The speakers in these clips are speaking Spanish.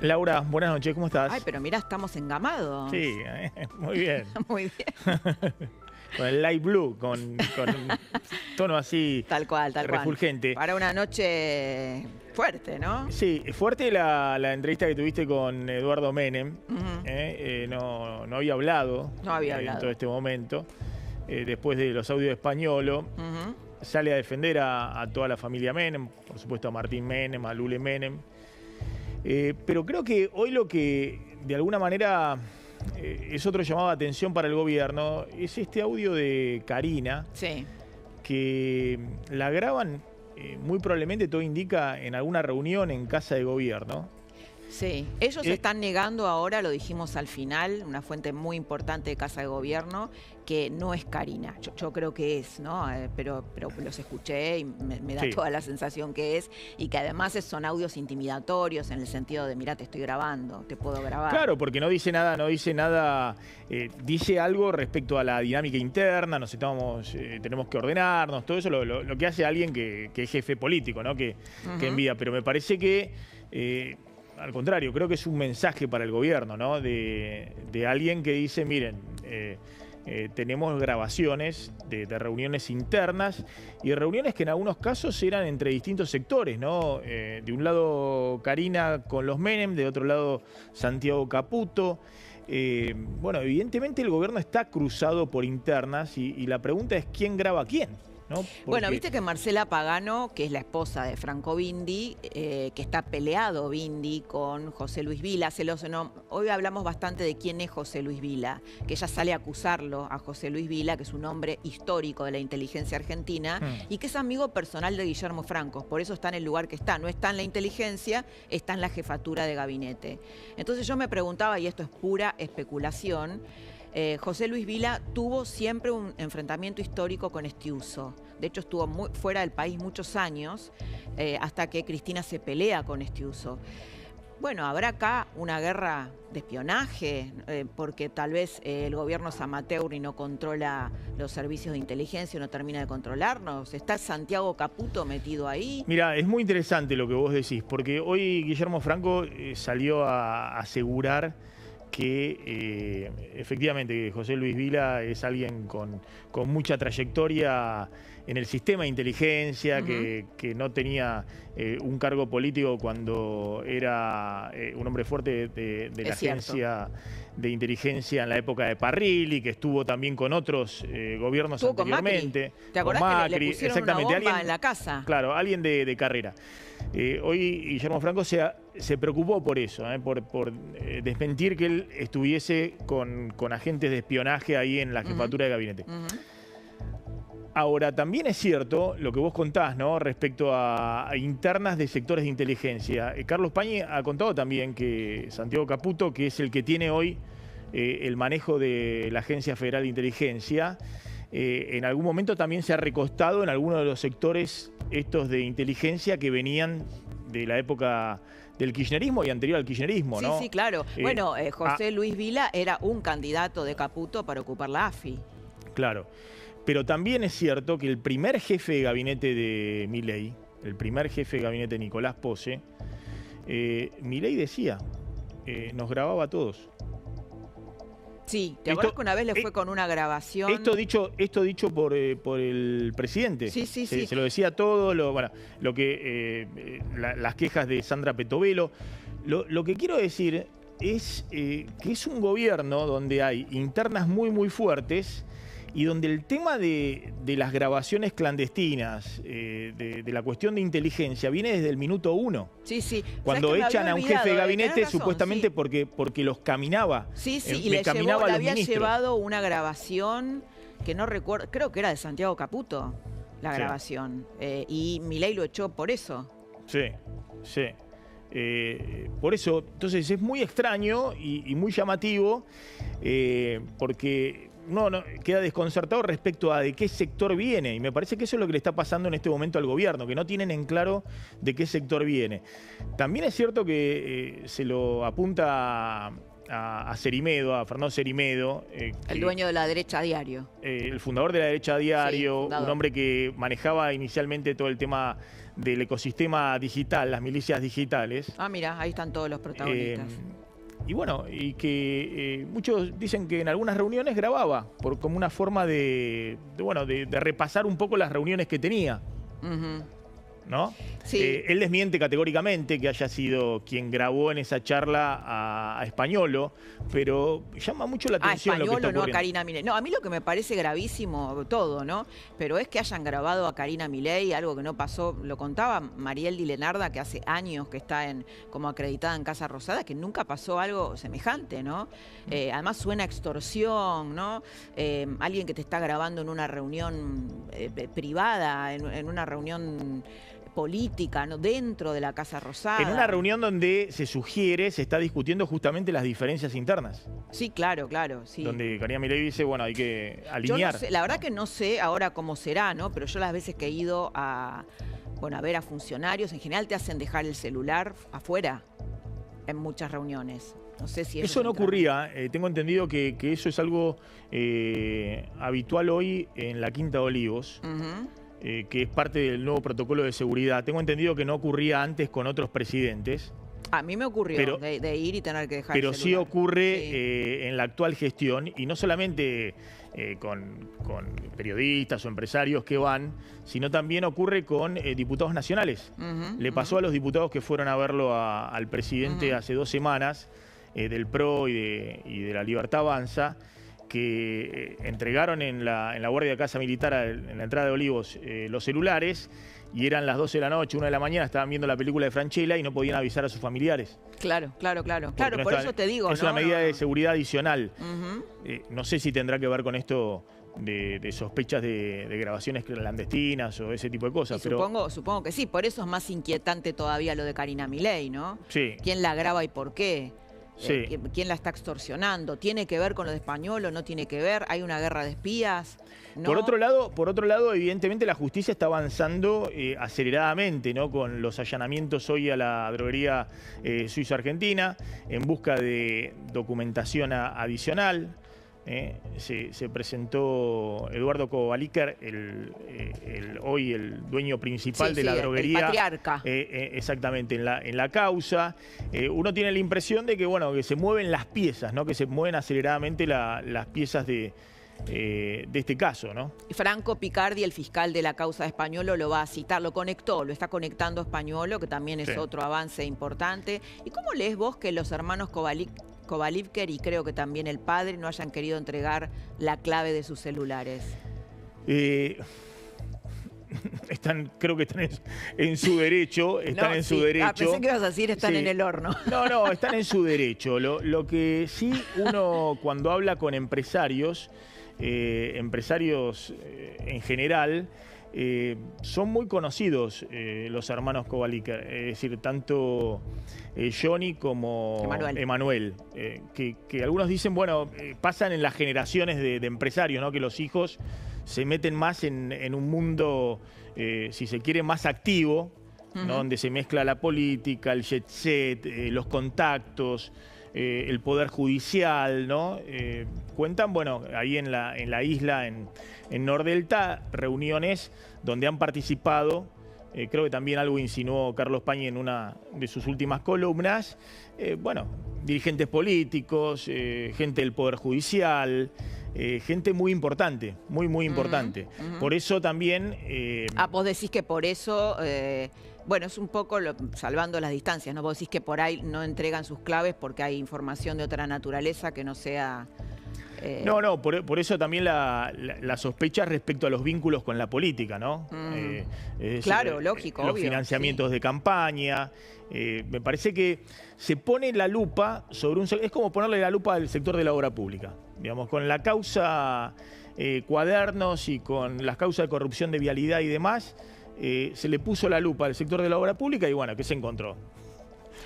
Laura, buenas noches, ¿cómo estás? Ay, pero mira, estamos engamados. Sí, muy bien. Muy bien. Con el light blue, con tono así Tal cual, refulgente. Para una noche fuerte, ¿no? Sí, fuerte la entrevista que tuviste con Eduardo Menem. Ujú. No había hablado, No había en hablado. todo este momento. Después de los audios de Españolo, Ujú. sale a defender a toda la familia Menem, por supuesto a Martín Menem, a Lule Menem. Pero creo que hoy lo que de alguna manera es otro llamado de atención para el gobierno es este audio de Karina, Sí. que la graban muy probablemente, todo indica, en alguna reunión en casa de gobierno. Sí, ellos están negando ahora, lo dijimos al final, una fuente muy importante de Casa de Gobierno, que no es Karina. Yo creo que es, ¿no? Pero los escuché y me da Sí. toda la sensación que es, y que además son audios intimidatorios en el sentido de, mira, te estoy grabando, te puedo grabar. Claro, porque no dice nada, dice algo respecto a la dinámica interna, tenemos que ordenarnos, todo eso lo que hace alguien que es jefe político, ¿no? Que envía. Pero me parece que al contrario, creo que es un mensaje para el gobierno, ¿no? De alguien que dice, miren, tenemos grabaciones de reuniones internas y de reuniones que en algunos casos eran entre distintos sectores, ¿no? De un lado Karina con los Menem, de otro lado Santiago Caputo. Bueno, evidentemente el gobierno está cruzado por internas y la pregunta es ¿quién graba a quién? ¿No? Porque... Bueno, viste que Marcela Pagano, que es la esposa de Franco Bindi, que está peleado Bindi con José Luis Vila, celoso, no, hoy hablamos bastante de quién es José Luis Vila, que ella sale a acusarlo a José Luis Vila, que es un hombre histórico de la inteligencia argentina y que es amigo personal de Guillermo Franco, por eso está en el lugar que está, no está en la inteligencia, está en la jefatura de gabinete. Entonces yo me preguntaba, y esto es pura especulación, José Luis Vila tuvo siempre un enfrentamiento histórico con Estiuso. De hecho, estuvo fuera del país muchos años, hasta que Cristina se pelea con Estiuso. Bueno, habrá acá una guerra de espionaje, porque tal vez el gobierno es amateur y no controla los servicios de inteligencia, no termina de controlarnos. ¿Está Santiago Caputo metido ahí? Mira, es muy interesante lo que vos decís, porque hoy Guillermo Franco salió a asegurar que efectivamente José Luis Vila es alguien con mucha trayectoria en el sistema de inteligencia, que no tenía un cargo político cuando era un hombre fuerte de la agencia de inteligencia en la época de Parrilli, que estuvo también con otros gobiernos anteriormente. Con Macri. ¿Te acordás que le pusieron una bomba en la casa? Claro, alguien de carrera. Hoy Guillermo Franco se preocupó por eso, por desmentir que él estuviese con agentes de espionaje ahí en la jefatura de gabinete. Ahora, también es cierto lo que vos contás, ¿no? Respecto a internas de sectores de inteligencia. Carlos Pañi ha contado también que Santiago Caputo, que es el que tiene hoy el manejo de la Agencia Federal de Inteligencia, en algún momento también se ha recostado en algunos de los sectores estos de inteligencia que venían de la época del kirchnerismo y anterior al kirchnerismo, ¿no? Sí, sí, claro. Bueno, José Luis Vila era un candidato de Caputo para ocupar la AFI. Claro. Pero también es cierto que el primer jefe de gabinete de Milei, el primer jefe de gabinete Nicolás Posse, Milei decía, nos grababa a todos. Sí, ¿te acuerdas que una vez le fue con una grabación? Esto dicho por el presidente. Sí. Se lo decía todo, las quejas de Sandra Petovelo. Lo que quiero decir es que es un gobierno donde hay internas muy fuertes y donde el tema de las grabaciones clandestinas, de la cuestión de inteligencia, viene desde el minuto 1. Sí. Cuando echan a un jefe de gabinete, supuestamente porque los caminaba. Sí, y le había llevado una grabación que no recuerdo, creo que era de Santiago Caputo, la grabación. Y Milei lo echó por eso. Sí. Por eso, entonces es muy extraño y muy llamativo, porque no queda desconcertado respecto a de qué sector viene, y me parece que eso es lo que le está pasando en este momento al gobierno, que no tienen en claro de qué sector viene. También es cierto que se lo apunta a Cerimedo, a Fernando Cerimedo. El dueño de La Derecha Diario. El fundador de La Derecha Diario, sí, un hombre que manejaba inicialmente todo el tema del ecosistema digital, las milicias digitales. Ah, mira, ahí están todos los protagonistas. Y bueno, y que muchos dicen que en algunas reuniones grababa, como una forma de repasar un poco las reuniones que tenía. ¿No? Sí. Él desmiente categóricamente que haya sido quien grabó en esa charla a Españolo, pero llama mucho la atención lo que está ocurriendo. No a Karina Milei. No, a mí lo que me parece gravísimo todo, ¿no? Pero es que hayan grabado a Karina Milei, algo que no pasó, lo contaba Mariel Di Lenarda, que hace años que está como acreditada en Casa Rosada, que nunca pasó algo semejante, ¿no? Además suena extorsión, ¿no? Alguien que te está grabando en una reunión privada, en una reunión política, ¿no? Dentro de la Casa Rosada. En una reunión donde se está discutiendo justamente las diferencias internas. Sí, claro, sí. Donde Karina Milei dice, bueno, hay que alinear. Yo no sé, la verdad que no sé ahora cómo será, ¿no? Pero yo las veces que he ido a ver a funcionarios, en general te hacen dejar el celular afuera en muchas reuniones. No sé si eso no ocurría. Tengo entendido que eso es algo habitual hoy en la Quinta de Olivos. Que es parte del nuevo protocolo de seguridad. Tengo entendido que no ocurría antes con otros presidentes. A mí me ocurrió de ir y tener que dejar el celular. Pero sí ocurre en la actual gestión, y no solamente con periodistas o empresarios que van, sino también ocurre con diputados nacionales. Le pasó a los diputados que fueron a verlo al presidente hace 2 semanas, del PRO y de La Libertad Avanza, que entregaron en la Guardia de Casa Militar, en la entrada de Olivos, los celulares, y eran las 12 de la noche, 1 de la mañana, estaban viendo la película de Francella y no podían avisar a sus familiares. Claro, por eso te digo. Es una medida de seguridad adicional. No sé si tendrá que ver con esto de sospechas de grabaciones clandestinas o ese tipo de cosas. Pero supongo que sí, por eso es más inquietante todavía lo de Karina Milei, ¿no? Sí. ¿Quién la graba y por qué? Sí. ¿Quién la está extorsionando? ¿Tiene que ver con lo de Españolo? ¿No tiene que ver? ¿Hay una guerra de espías? ¿No? Por otro lado, evidentemente la justicia está avanzando aceleradamente, ¿no? Con los allanamientos hoy a la droguería suizo-argentina en busca de documentación adicional. Se presentó Eduardo Kovaliker, hoy el dueño principal de la droguería. El patriarca. Exactamente, en la causa. Uno tiene la impresión de que, bueno, que se mueven las piezas, ¿no? Que se mueven aceleradamente las piezas de este caso, ¿no? Franco Picardi, el fiscal de la causa de Españolo, lo va a citar, lo está conectando a Españolo, que también es otro avance importante. ¿Y cómo lees vos que los hermanos Kovalivker y creo que también el padre no hayan querido entregar la clave de sus celulares? Creo que están en su derecho. En su derecho. Pensé que ibas a decir están en el horno. No, están en su derecho. Lo que sí uno cuando habla con empresarios en general, son muy conocidos los hermanos Kovalivker, es decir, tanto Johnny como Emanuel, que algunos dicen, bueno, pasan en las generaciones de empresarios, ¿no? Que los hijos se meten más en un mundo, si se quiere, más activo, ¿no? Donde se mezcla la política, el jet set, los contactos, el poder judicial, ¿no? Cuentan, bueno, ahí en la isla, en Nordelta, reuniones donde han participado, creo que también algo insinuó Carlos Pañi en una de sus últimas columnas, bueno, dirigentes políticos, gente del Poder Judicial, gente muy importante, muy importante. Por eso también... vos decís que por eso... Bueno, es un poco salvando las distancias, ¿no? Vos decís que por ahí no entregan sus claves porque hay información de otra naturaleza que no sea... No, por eso también la sospecha respecto a los vínculos con la política, ¿no? Claro, lógico, los obvio. Financiamientos de campaña. Me parece que se pone la lupa sobre es como ponerle la lupa al sector de la obra pública. Digamos, con la causa Cuadernos y con las causas de corrupción de vialidad y demás, se le puso la lupa al sector de la obra pública y bueno, ¿qué se encontró?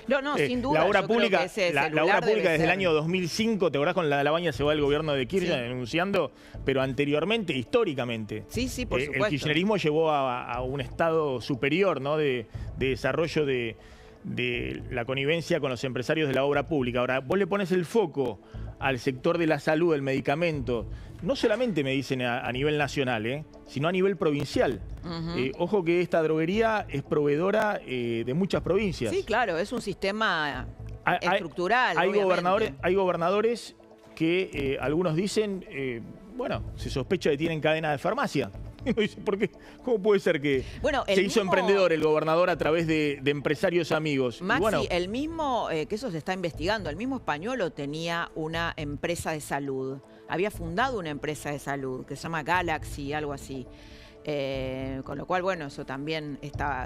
No, sin duda. La obra pública, la obra pública desde el año 2005, ¿te acordás con la Baña se va el gobierno de Kirchner denunciando? Pero anteriormente, históricamente. Sí, por supuesto. El kirchnerismo llevó a un estado superior, ¿no? de desarrollo de de la connivencia con los empresarios de la obra pública. Ahora, vos le pones el foco al sector de la salud, del medicamento, no solamente me dicen a nivel nacional, sino a nivel provincial. Ojo que esta droguería es proveedora de muchas provincias. Sí, claro, es un sistema estructural. Hay gobernadores que algunos dicen, bueno, se sospecha que tienen cadena de farmacia. ¿Por qué? ¿Cómo puede ser que se hizo emprendedor el gobernador a través de empresarios amigos? Maxi, bueno, el mismo, que eso se está investigando, el mismo Españolo tenía una empresa de salud. Había fundado una empresa de salud que se llama Galaxy, algo así. Con lo cual, bueno, eso también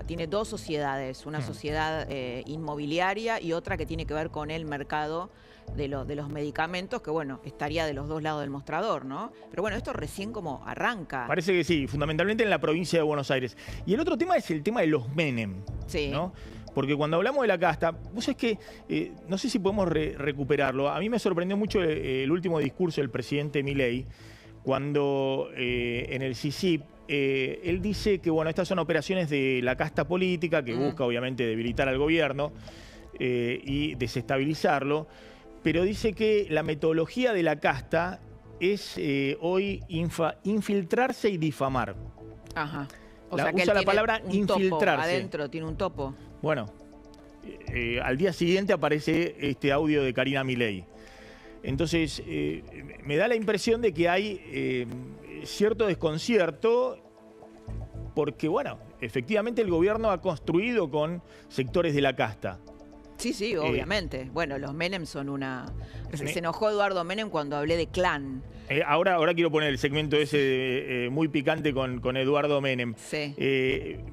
tiene dos sociedades, una sociedad inmobiliaria y otra que tiene que ver con el mercado de los medicamentos, que bueno, estaría de los dos lados del mostrador, ¿no? Pero bueno, esto recién como arranca. Parece que sí, fundamentalmente en la provincia de Buenos Aires. Y el otro tema es el tema de los Menem, sí, ¿no? Porque cuando hablamos de la casta, vos sabés que, no sé si podemos recuperarlo, a mí me sorprendió mucho el último discurso del presidente Milei, cuando en el CICIP, él dice que bueno, estas son operaciones de la casta política que busca obviamente debilitar al gobierno y desestabilizarlo, pero dice que la metodología de la casta es hoy infiltrarse y difamar. Ajá. Usa la palabra infiltrarse. Adentro tiene un topo. Bueno, al día siguiente aparece este audio de Karina Milei. Entonces, me da la impresión de que hay cierto desconcierto porque, bueno, efectivamente el gobierno ha construido con sectores de la casta. Sí, sí, obviamente. Bueno, los Menem son una... Se enojó Eduardo Menem cuando hablé de clan. Ahora quiero poner el segmento ese muy picante con Eduardo Menem. Sí.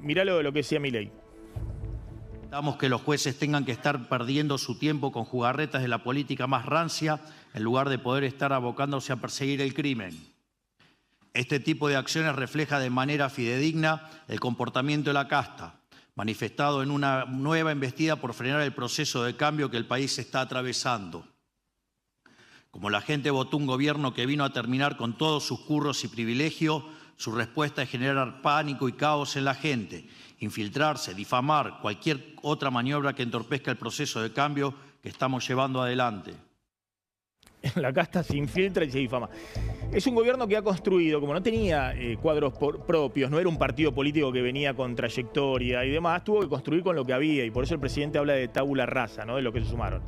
Mirá lo que decía Milei. Damos que los jueces tengan que estar perdiendo su tiempo con jugarretas de la política más rancia en lugar de poder estar abocándose a perseguir el crimen. Este tipo de acciones refleja de manera fidedigna el comportamiento de la casta, manifestado en una nueva embestida por frenar el proceso de cambio que el país está atravesando. Como la gente votó un gobierno que vino a terminar con todos sus curros y privilegios, su respuesta es generar pánico y caos en la gente, infiltrarse, difamar, cualquier otra maniobra que entorpezca el proceso de cambio que estamos llevando adelante. La casta se infiltra y se difama. Es un gobierno que ha construido, como no tenía cuadros propios, no era un partido político que venía con trayectoria y demás, tuvo que construir con lo que había y por eso el presidente habla de tabula rasa, ¿no? De lo que se sumaron.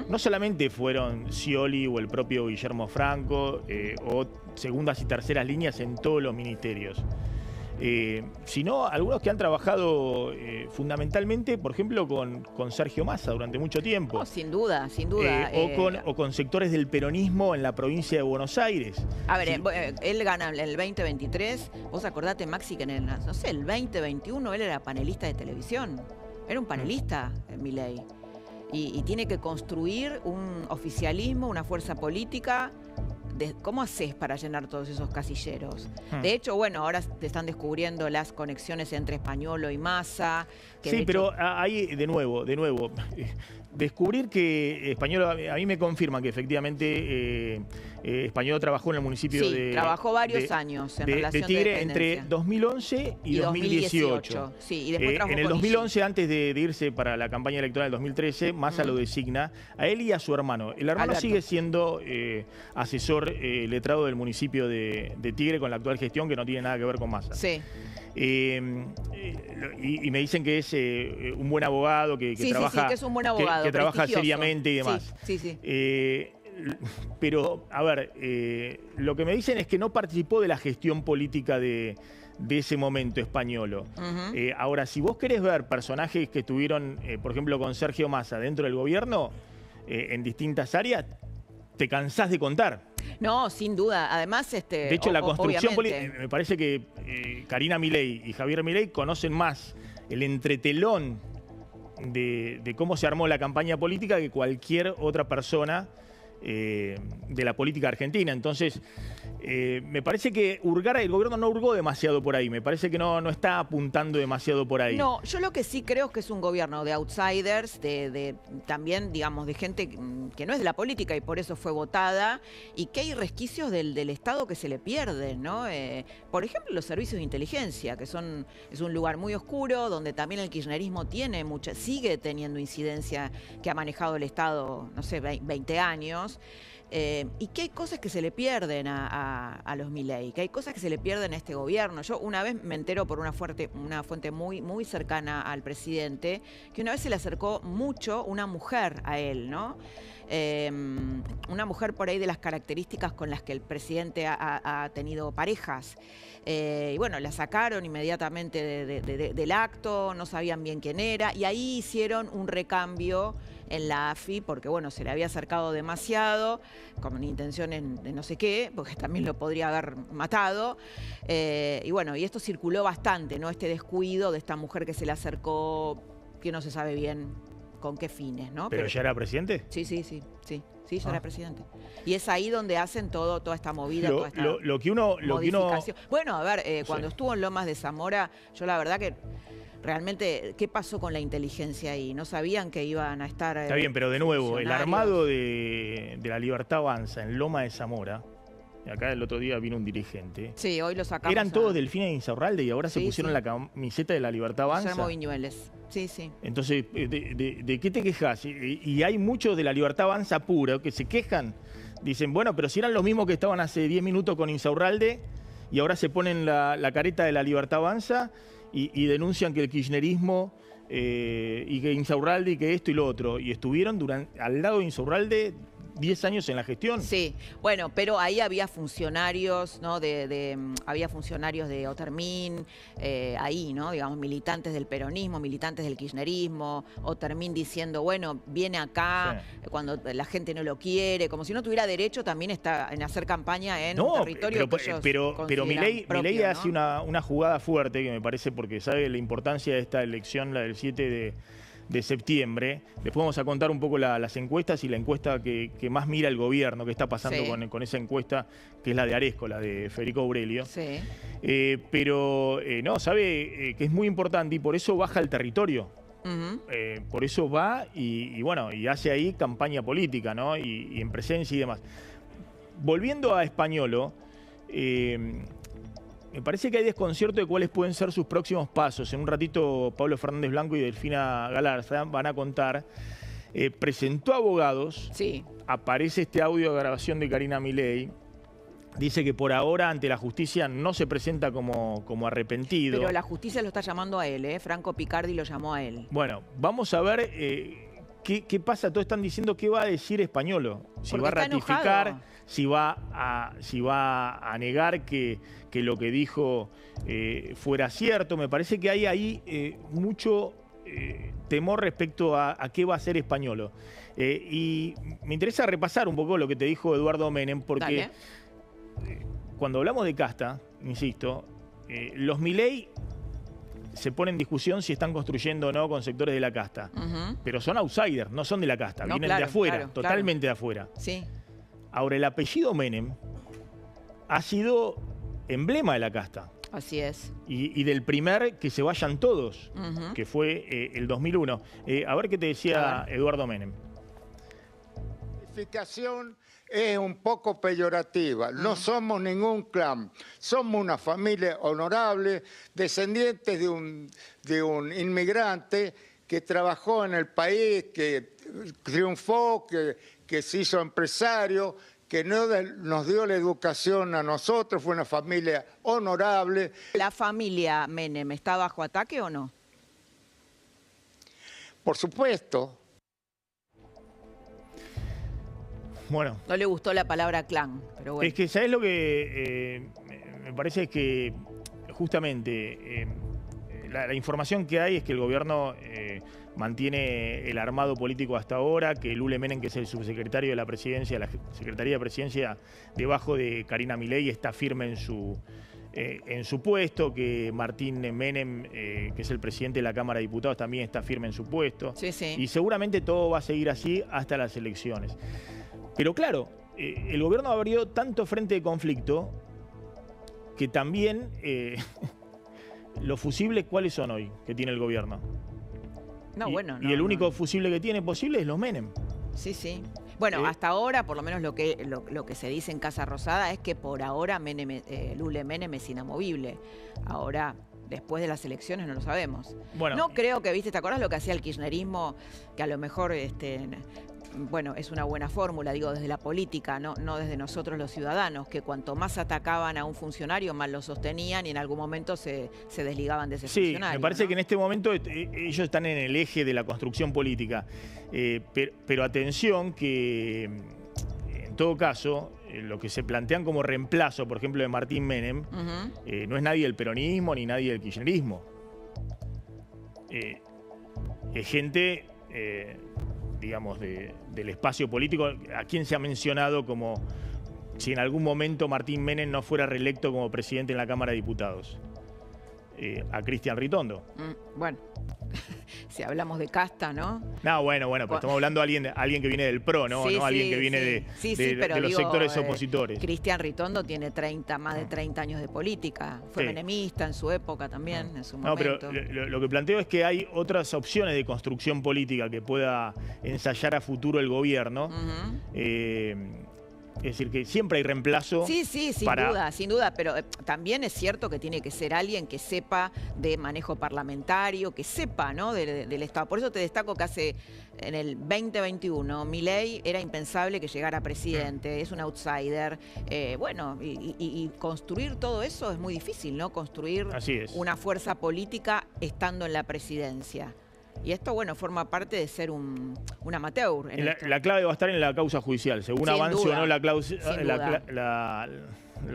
No solamente fueron Scioli o el propio Guillermo Franco o segundas y terceras líneas en todos los ministerios. Sino algunos que han trabajado fundamentalmente, por ejemplo, con Sergio Massa durante mucho tiempo. Oh, sin duda, sin duda. O con sectores del peronismo en la provincia de Buenos Aires. A ver, él gana el 2023. Vos acordate, Maxi, que en el 2021 él era panelista de televisión. Era un panelista, Milei. Y tiene que construir un oficialismo, una fuerza política. ¿Cómo haces para llenar todos esos casilleros? De hecho, bueno, ahora te están descubriendo las conexiones entre Españolo y Massa. Sí, pero ahí, de nuevo, descubrir que Españolo, a mí me confirman que efectivamente Españolo trabajó en el municipio de... trabajó varios años en relación de Tigre entre 2011 y 2018. Sí, y después trabajó en el 2011, antes de irse para la campaña electoral del 2013, Massa lo designa a él y a su hermano. El hermano Alberto sigue siendo asesor letrado del municipio de Tigre con la actual gestión, que no tiene nada que ver con Massa. Sí. Y me dicen que es un buen abogado, que trabaja, que es un buen abogado, que trabaja seriamente y demás. Sí. Pero, a ver, lo que me dicen es que no participó de la gestión política de ese momento Españolo. Ahora, si vos querés ver personajes que estuvieron, por ejemplo, con Sergio Massa dentro del gobierno, en distintas áreas, te cansás de contar. No, sin duda. Además, de hecho, la construcción política, me parece que Karina Milei y Javier Milei conocen más el entretelón de cómo se armó la campaña política que cualquier otra persona de la política argentina. Entonces, me parece que el gobierno no hurgó demasiado por ahí. Me parece que no está apuntando demasiado por ahí. No, yo lo que sí creo es que es un gobierno de outsiders, también, digamos, de gente que no es de la política y por eso fue votada, y que hay resquicios del Estado que se le pierden, ¿no? Por ejemplo, los servicios de inteligencia, que es un lugar muy oscuro, donde también el kirchnerismo sigue teniendo incidencia, que ha manejado el Estado, no sé, 20 años. Y que hay cosas que se le pierden a los Milei, que hay cosas que se le pierden a este gobierno. Yo una vez me entero por una fuente muy, muy cercana al presidente, que una vez se le acercó mucho una mujer a él, ¿no? Una mujer por ahí de las características con las que el presidente ha tenido parejas. Y bueno, la sacaron inmediatamente del acto, no sabían bien quién era, y ahí hicieron un recambio en la AFI, porque bueno, se le había acercado demasiado, con intenciones de no sé qué, porque también lo podría haber matado. Y bueno, y esto circuló bastante, ¿no? Este descuido de esta mujer que se le acercó, que no se sabe bien con qué fines, ¿no? ¿Pero ya era presidente? Sí, ya era presidente. Y es ahí donde hacen toda esta movida, toda esta modificación. Bueno, a ver, cuando estuvo en Lomas de Zamora, yo la verdad que realmente, ¿qué pasó con la inteligencia ahí? ¿No sabían que iban a estar...? Está bien, pero de nuevo, el armado de la Libertad Avanza en Loma de Zamora, y acá el otro día vino un dirigente. Sí, hoy lo sacamos. Eran todos Delfina e Insaurralde y ahora se pusieron la camiseta de la Libertad Avanza. Guillermo Viñueles. Sí. Entonces, ¿de qué te quejas? Y hay muchos de la Libertad Avanza pura que se quejan. Dicen, bueno, pero si eran los mismos que estaban hace 10 minutos con Insaurralde y ahora se ponen la careta de la Libertad Avanza y denuncian que el kirchnerismo y que Insaurralde y que esto y lo otro. Y estuvieron al lado de Insaurralde 10 años en la gestión. Sí, bueno, pero ahí había funcionarios, ¿no? Había funcionarios de Otermin, ahí, ¿no? Digamos, militantes del peronismo, militantes del kirchnerismo, Otermin diciendo, bueno, viene acá cuando la gente no lo quiere, como si no tuviera derecho también en hacer campaña en un territorio pero Milei hace una jugada fuerte que me parece, porque sabe la importancia de esta elección, la del 7 de septiembre. Después vamos a contar un poco las encuestas y la encuesta que más mira el gobierno, que está pasando con esa encuesta, que es la de Aresco, la de Federico Aurelio. Sí. Pero sabe que es muy importante y por eso baja al territorio. Por eso va y hace ahí campaña política, ¿no? Y en presencia y demás. Volviendo a Españolo, me parece que hay desconcierto de cuáles pueden ser sus próximos pasos. En un ratito Pablo Fernández Blanco y Delfina Galarza van a contar. Presentó abogados. Sí. Aparece este audio de grabación de Karina Milei. Dice que por ahora ante la justicia no se presenta como arrepentido. Pero la justicia lo está llamando a él, ¿eh? Franco Picardi lo llamó a él. Bueno, vamos a ver qué pasa. Todos están diciendo qué va a decir Españolo. Si va a ratificar, si va a negar que lo que dijo fuera cierto. Me parece que hay ahí mucho temor respecto a qué va a hacer Españolo. Y me interesa repasar un poco lo que te dijo Eduardo Menem, porque cuando hablamos de casta, insisto, los Milei se pone en discusión si están construyendo o no con sectores de la casta. Pero son outsiders, no son de la casta, vienen de afuera, totalmente de afuera. Sí. Ahora, el apellido Menem ha sido emblema de la casta. Así es. Y del primer que se vayan todos, que fue el 2001. A ver qué te decía Eduardo Menem. La calificación es un poco peyorativa. No somos ningún clan. Somos una familia honorable, descendientes de un inmigrante que trabajó en el país, que triunfó, que se hizo empresario, que nos dio la educación a nosotros, fue una familia honorable. ¿La familia Menem está bajo ataque o no? Por supuesto. Bueno. No le gustó la palabra clan, pero bueno. Es que, ¿sabes lo que me parece? Es que justamente la información que hay es que el gobierno mantiene el armado político hasta ahora, que Lule Menem, que es el subsecretario de la presidencia, la Secretaría de Presidencia, debajo de Karina Milei, está firme en su puesto, que Martín Menem, que es el presidente de la Cámara de Diputados, también está firme en su puesto. Sí, sí. Y seguramente todo va a seguir así hasta las elecciones. Pero claro, el gobierno abrió tanto frente de conflicto que también los fusibles, ¿cuáles son hoy que tiene el gobierno? No, y el único fusible que tiene posible es los Menem. Sí, sí. Bueno, hasta ahora, por lo menos lo que se dice en Casa Rosada es que por ahora Lule Menem es inamovible. Ahora, después de las elecciones no lo sabemos. Bueno, no creo que, ¿te acordás lo que hacía el kirchnerismo? Que a lo mejor, bueno, es una buena fórmula, digo, desde la política, no desde nosotros los ciudadanos, que cuanto más atacaban a un funcionario, más lo sostenían y en algún momento se desligaban de ese funcionario. Me parece ¿no? que en este momento ellos están en el eje de la construcción política. Pero atención que, en todo caso, lo que se plantean como reemplazo, por ejemplo, de Martín Menem, no es nadie del peronismo ni nadie del kirchnerismo. Es gente, digamos, del espacio político, a quien se ha mencionado como si en algún momento Martín Menem no fuera reelecto como presidente en la Cámara de Diputados. A Cristian Ritondo. Bueno, si hablamos de casta, ¿no? No, bueno, pero estamos hablando de alguien que viene del PRO, ¿no? Sí, ¿no? Alguien que viene de los sectores opositores. Cristian Ritondo tiene más de 30 años de política. Fue menemista en su época también, en su momento. No, pero lo que planteo es que hay otras opciones de construcción política que pueda ensayar a futuro el gobierno. Es decir, que siempre hay reemplazo. Sí, sin duda, pero también es cierto que tiene que ser alguien que sepa de manejo parlamentario, que sepa, ¿no?, del Estado. Por eso te destaco que en el 2021, Milei era impensable que llegara a presidente, es un outsider. Bueno, y construir todo eso es muy difícil, ¿no? Construir una fuerza política estando en la presidencia. Y esto, bueno, forma parte de ser un amateur. La clave va a estar en la causa judicial, según avance o no la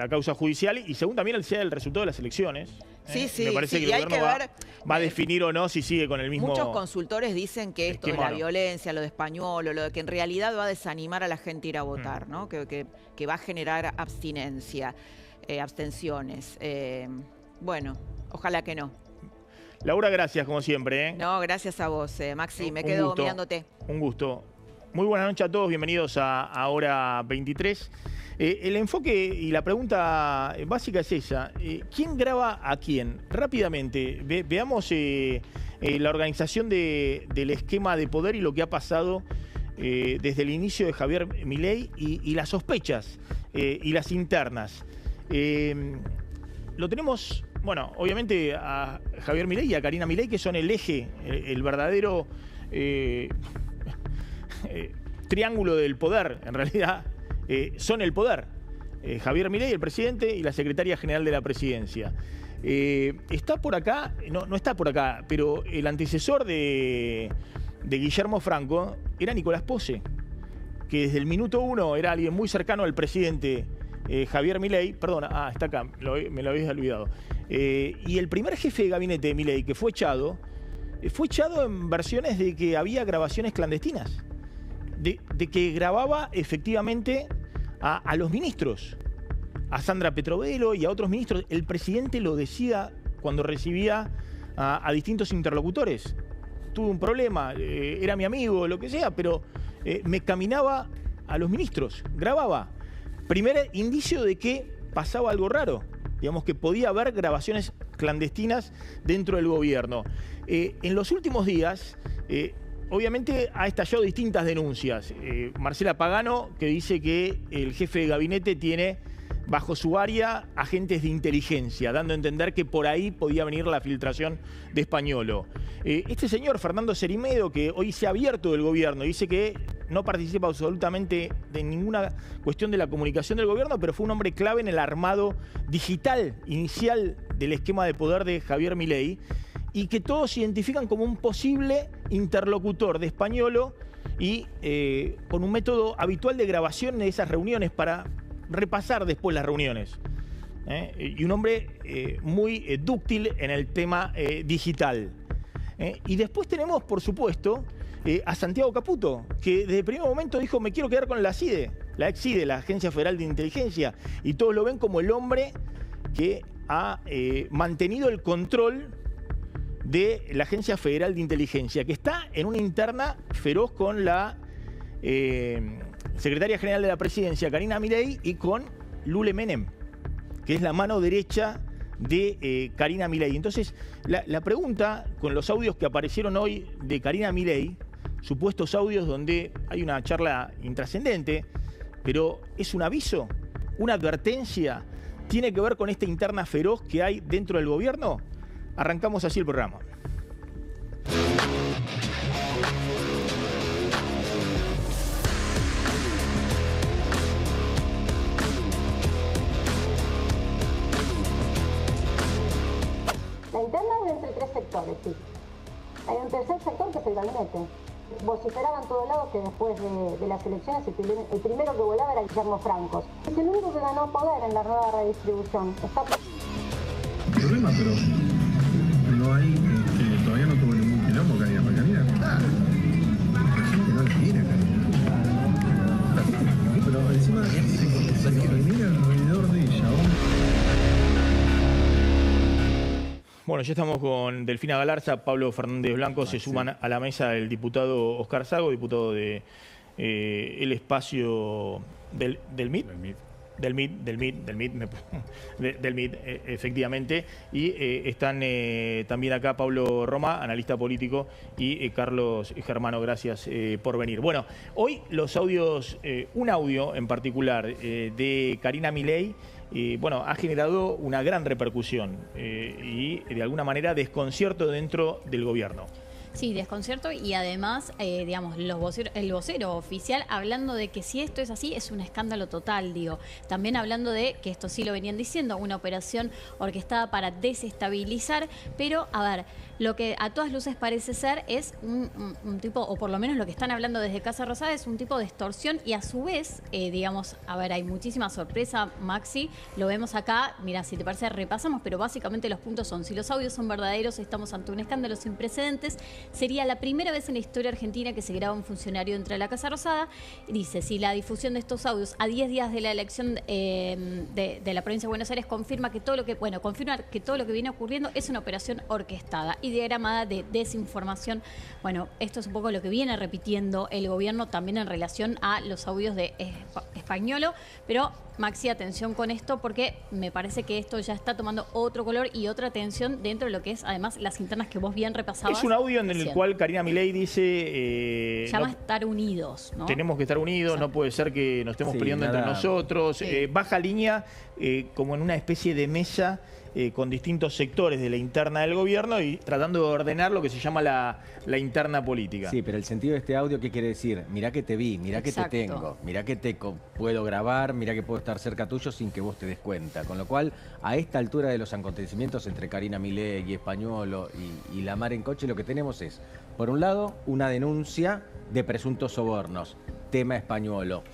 causa judicial y según también sea el resultado de las elecciones. Me parece que el gobierno va a definir o no si sigue con el mismo. Muchos consultores dicen que esto de la violencia, lo de Español, lo de que en realidad va a desanimar a la gente a ir a votar, ¿no? Que va a generar abstinencia, abstenciones. Bueno, ojalá que no. Laura, gracias como siempre. No, gracias a vos, Maxi. Me quedo mirándote. Un gusto. Muy buenas noches a todos. Bienvenidos a Hora 23. El enfoque y la pregunta básica es esa. ¿Quién graba a quién? Rápidamente, veamos la organización del esquema de poder y lo que ha pasado desde el inicio de Javier Milei y las sospechas y las internas. Lo tenemos... Bueno, obviamente a Javier Milei y a Karina Milei, que son el eje, el verdadero triángulo del poder. En realidad son el poder. Javier Milei, el presidente, y la secretaria general de la presidencia. Está por acá, no está por acá, pero el antecesor de Guillermo Franco era Nicolás Pose, que desde el minuto 1 era alguien muy cercano al presidente Javier Milei. Perdona, está acá, me lo habéis olvidado. Y el primer jefe de gabinete de Milei, que fue echado en versiones de que había grabaciones clandestinas, de que grababa efectivamente a los ministros, a Sandra Petrovelo y a otros ministros. El presidente lo decía cuando recibía a distintos interlocutores. Tuve un problema, era mi amigo, lo que sea, pero me caminaba a los ministros, grababa. Primer indicio de que pasaba algo raro. Digamos que podía haber grabaciones clandestinas dentro del gobierno. En los últimos días, obviamente ha estallado distintas denuncias. Marcela Pagano, que dice que el jefe de gabinete tiene bajo su área agentes de inteligencia, dando a entender que por ahí podía venir la filtración de Españolo. Este señor, Fernando Cerimedo, que hoy se ha abierto del gobierno, dice que no participa absolutamente de ninguna cuestión de la comunicación del gobierno, pero fue un hombre clave en el armado digital inicial del esquema de poder de Javier Milei, y que todos identifican como un posible interlocutor de Españolo y con un método habitual de grabación de esas reuniones para repasar después las reuniones. Y un hombre muy dúctil en el tema digital. Y después tenemos, por supuesto, a Santiago Caputo, que desde el primer momento dijo: me quiero quedar con la CIDE, la ex-CIDE, la Agencia Federal de Inteligencia, y todos lo ven como el hombre que ha mantenido el control de la Agencia Federal de Inteligencia, que está en una interna feroz con la secretaria general de la presidencia, Karina Milei, y con Lule Menem, que es la mano derecha de Karina Milei. Entonces, la pregunta con los audios que aparecieron hoy de Karina Milei, supuestos audios donde hay una charla intrascendente, pero ¿es un aviso? ¿Una advertencia? ¿Tiene que ver con esta interna feroz que hay dentro del gobierno? Arrancamos así el programa. La interna es entre tres sectores, sí. Hay un tercer sector que es el gabinete. Vociferaban en todos lados que después de las elecciones el primero que volaba era Guillermo Francos. Es el único que ganó poder en la nueva redistribución. Problema, pero no hay, todavía no tuvo ningún quilombo Karina, porque Karina, la gente no la quiere a Karina. Pero encima se mira alrededor de ella. Bueno, ya estamos con Delfina Galarza, Pablo Fernández Blanco, se suman a la mesa el diputado Oscar Sago, diputado de el espacio del MIT. Del MIT, efectivamente. Y están también acá Pablo Roma, analista político, y Carlos Germano, gracias por venir. Bueno, hoy los audios, un audio en particular de Karina Milei, bueno, ha generado una gran repercusión y de alguna manera desconcierto dentro del gobierno. Sí, desconcierto y además, digamos, el vocero oficial hablando de que si esto es así es un escándalo total, digo. También hablando de, que esto sí lo venían diciendo, una operación orquestada para desestabilizar, pero a ver, lo que a todas luces parece ser es un tipo, o por lo menos lo que están hablando desde Casa Rosada, es un tipo de extorsión y a su vez, digamos, a ver, hay muchísima sorpresa, Maxi, lo vemos acá, mira, si te parece repasamos, pero básicamente los puntos son, si los audios son verdaderos, estamos ante un escándalo sin precedentes. Sería la primera vez en la historia argentina que se graba un funcionario dentro de la Casa Rosada. Dice, si la difusión de estos audios a 10 días de la elección de la provincia de Buenos Aires confirma que todo lo que, viene ocurriendo es una operación orquestada y diagramada de desinformación. Bueno, esto es un poco lo que viene repitiendo el gobierno también en relación a los audios de Españolo, pero Maxi, atención con esto porque me parece que esto ya está tomando otro color y otra atención dentro de lo que es además las internas que vos bien repasabas. Es un audio en el cual Karina Milei dice... llama a estar unidos, ¿no? Tenemos que estar unidos, exacto. No puede ser que nos estemos peleando entre nosotros. Sí. Baja línea como en una especie de mesa con distintos sectores de la interna del gobierno y tratando de ordenar lo que se llama la interna política. Sí, pero el sentido de este audio, ¿qué quiere decir? Mirá que te vi, mirá que te tengo, mirá que te puedo grabar, mirá que puedo estar cerca tuyo sin que vos te des cuenta. Con lo cual, a esta altura de los acontecimientos entre Karina Milei y Españolo y la Mar en Coche, lo que tenemos es, por un lado, una denuncia de presuntos sobornos, tema Españolo.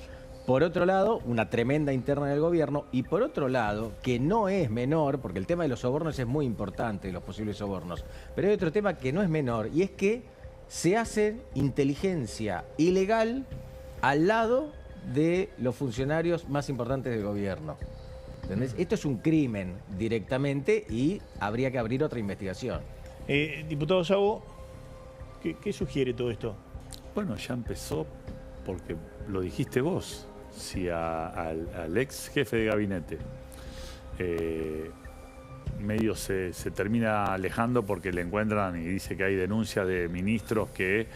Por otro lado, una tremenda interna del gobierno y por otro lado, que no es menor, porque el tema de los sobornos es muy importante, los posibles sobornos, pero hay otro tema que no es menor y es que se hace inteligencia ilegal al lado de los funcionarios más importantes del gobierno. ¿Entendés? Esto es un crimen directamente y habría que abrir otra investigación. Diputado Sago, ¿qué sugiere todo esto? Bueno, ya empezó porque lo dijiste vos. Si al ex jefe de gabinete medio se termina alejando porque le encuentran y dice que hay denuncias de ministros que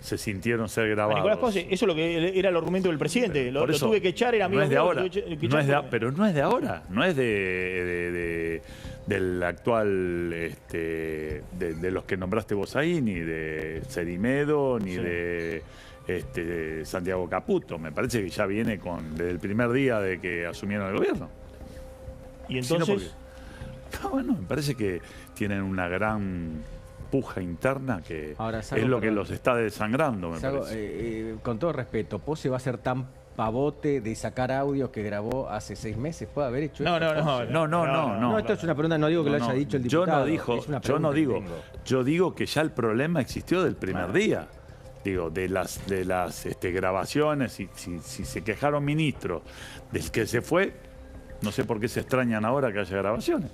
se sintieron ser grabados. Nicolás Pause, eso es lo que era el argumento del presidente. Lo tuve que echar, era amigo. No es de ahora. Pero no es de ahora. No es del actual, de los que nombraste vos ahí, ni de Cerimedo, ni de Santiago Caputo. Me parece que ya viene desde el primer día de que asumieron el gobierno. Y entonces... Bueno, me parece que tienen una gran puja interna que ahora, Sago, es lo que los está desangrando, me Sago, parece. Con todo respeto, ¿Pose va a ser tan pavote de sacar audios que grabó hace 6 meses? ¿Puede haber hecho no, esto? No, esto es una pregunta, no digo que lo haya dicho el diputado. Yo digo que ya el problema existió del primer día. Digo, de las grabaciones, si se quejaron ministros del que se fue, no sé por qué se extrañan ahora que haya grabaciones.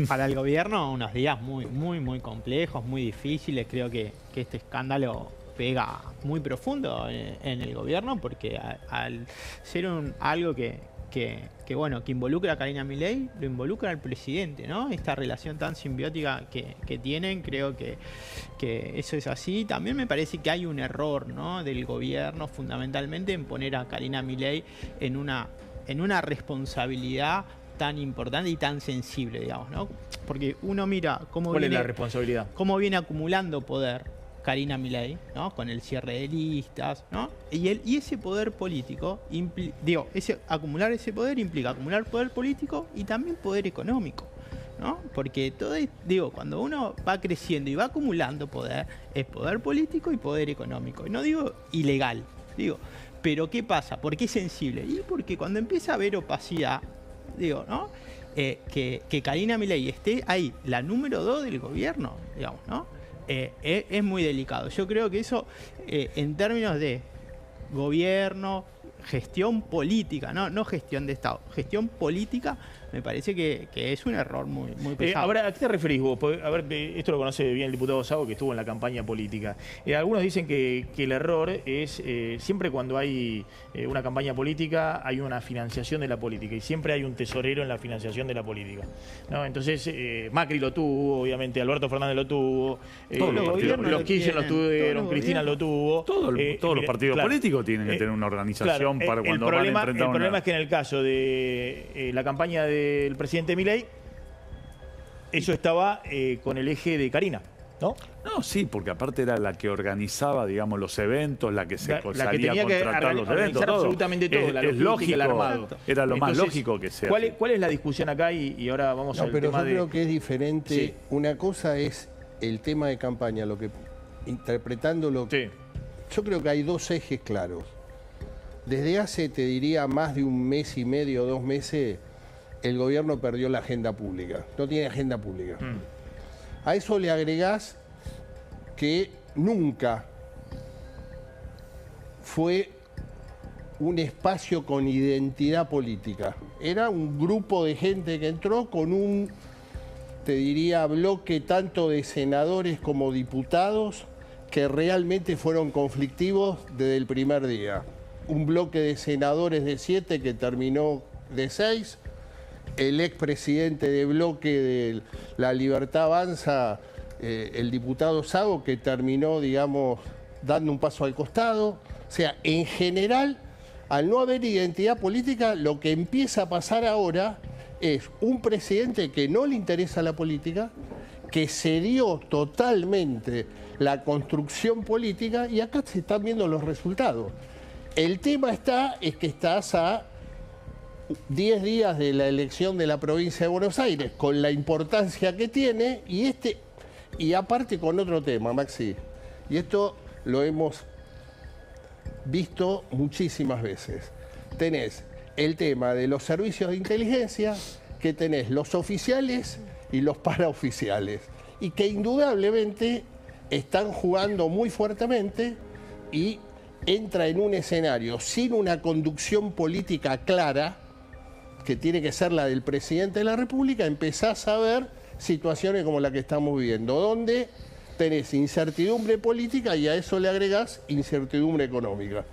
Para el gobierno unos días muy complejos, muy difíciles. Creo que este escándalo pega muy profundo en el gobierno, porque al ser algo que involucra a Karina Milei, lo involucra al presidente, ¿no? Esta relación tan simbiótica que tienen, creo que eso es así. También me parece que hay un error, ¿no?, del gobierno, fundamentalmente, en poner a Karina Milei en una responsabilidad tan importante y tan sensible, digamos, ¿no? Porque uno mira cómo ¿Cuál es la responsabilidad? Cómo viene acumulando poder Karina Milei, ¿no?, con el cierre de listas, ¿no? Y ese poder político, acumular ese poder implica acumular poder político y también poder económico, ¿no? Porque cuando uno va creciendo y va acumulando poder, es poder político y poder económico. Y no digo ilegal, pero ¿qué pasa? ¿Por qué es sensible? Y porque cuando empieza a haber opacidad, ¿no?, que Karina Milei esté ahí, la número 2 del gobierno, digamos, ¿no?, es muy delicado. Yo creo que eso, en términos de gobierno, gestión política, no gestión de Estado, gestión política, me parece que es un error muy pesado. Ahora, ¿a qué te referís vos? A ver, esto lo conoce bien el diputado Sago, que estuvo en la campaña política. Algunos dicen que el error es siempre cuando hay una campaña política, hay una financiación de la política, y siempre hay un tesorero en la financiación de la política, ¿no? Entonces, Macri lo tuvo, obviamente, Alberto Fernández lo tuvo, los Kirchner lo tuvieron, Cristina lo tuvo. Todos los partidos políticos tienen que tener una organización para cuando van a enfrentar El problema es que en el caso de la campaña del presidente Milei, eso estaba con el eje de Karina, ¿no? No, sí, porque aparte era la que organizaba, digamos, los eventos, la que salía tenía a contratar los eventos, todo. Absolutamente todo, la logística, el armado. Era lo más lógico que sea. ¿Cuál es la discusión acá? Y ahora vamos al tema de... Yo creo que es diferente. Sí. Una cosa es el tema de campaña, interpretándolo. Sí. Yo creo que hay dos ejes claros. Desde hace, te diría, más de un mes y medio, 2 meses, el gobierno perdió la agenda pública. No tiene agenda pública. A eso le agregás que nunca fue un espacio con identidad política. Era un grupo de gente que entró con un, te diría, bloque tanto de senadores como diputados que realmente fueron conflictivos desde el primer día. Un bloque de senadores de 7 que terminó de 6, el expresidente de bloque de La Libertad Avanza, el diputado Sago, que terminó, digamos, dando un paso al costado. O sea, en general, al no haber identidad política, lo que empieza a pasar ahora es un presidente que no le interesa la política, que cedió totalmente la construcción política, y acá se están viendo los resultados. El tema es que estás a 10 días de la elección de la provincia de Buenos Aires, con la importancia que tiene, y aparte con otro tema, Maxi, y esto lo hemos visto muchísimas veces. Tenés el tema de los servicios de inteligencia, que tenés los oficiales y los paraoficiales, y que indudablemente están jugando muy fuertemente, y entra en un escenario sin una conducción política clara, que tiene que ser la del presidente de la República. Empezás a ver situaciones como la que estamos viviendo, donde tenés incertidumbre política y a eso le agregás incertidumbre económica.